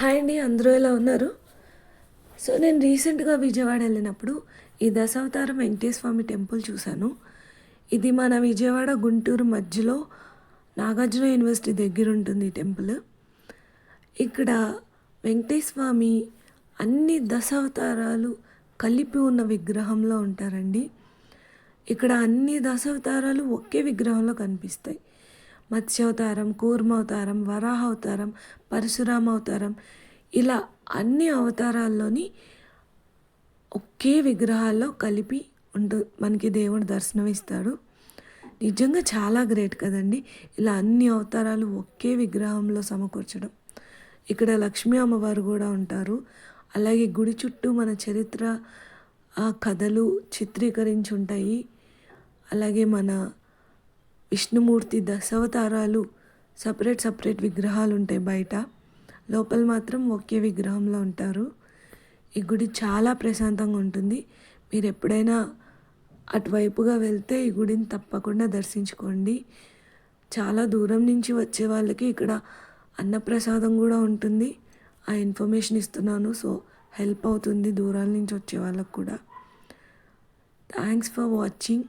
Hi అండి, అందరూ ఎలా ఉన్నారు? సో నేను రీసెంట్గా విజయవాడ వెళ్ళినప్పుడు ఈ దశావతారం వెంకటేశ్వర స్వామి టెంపుల్ చూశాను. ఇది మన విజయవాడ గుంటూరు మధ్యలో నాగార్జున యూనివర్సిటీ దగ్గర ఉంటుంది ఈ టెంపుల్. ఇక్కడ వెంకటేశ్వర స్వామి అన్ని దశావతారాలు కలిపి ఉన్న విగ్రహంలో ఉంటారండి. ఇక్కడ అన్ని దశావతారాలు ఒకే విగ్రహంలో కనిపిస్తాయి. మత్స్యావతారం, కూర్మావతారం, వరాహ అవతారం, పరశురామ అవతారం, ఇలా అన్ని అవతారాల్లోని ఒకే విగ్రహాల్లో కలిపి మనకి దేవుడు దర్శనం ఇస్తాడు. నిజంగా చాలా గ్రేట్ కదండి, ఇలా అన్ని అవతారాలు ఒకే విగ్రహంలో సమకూర్చడం. ఇక్కడ లక్ష్మీ అమ్మవారు కూడా ఉంటారు. అలాగే గుడి చుట్టూ మన చరిత్ర కథలు చిత్రీకరించి ఉంటాయి. అలాగే మన విష్ణుమూర్తి దశావతారాలు సపరేట్ విగ్రహాలు ఉంటాయి బయట, లోపల మాత్రం ఒకే విగ్రహంలో ఉంటారు. ఈ గుడి చాలా ప్రశాంతంగా ఉంటుంది. మీరు ఎప్పుడైనా అటువైపుగా వెళ్తే ఈ గుడిని తప్పకుండా దర్శించుకోండి. చాలా దూరం నుంచి వచ్చే వాళ్ళకి ఇక్కడ అన్నప్రసాదం కూడా ఉంటుంది. ఆ ఇన్ఫర్మేషన్ ఇస్తున్నాను, సో హెల్ప్ అవుతుంది దూరాల నుంచి వచ్చే వాళ్ళకు కూడా. Thanks for watching.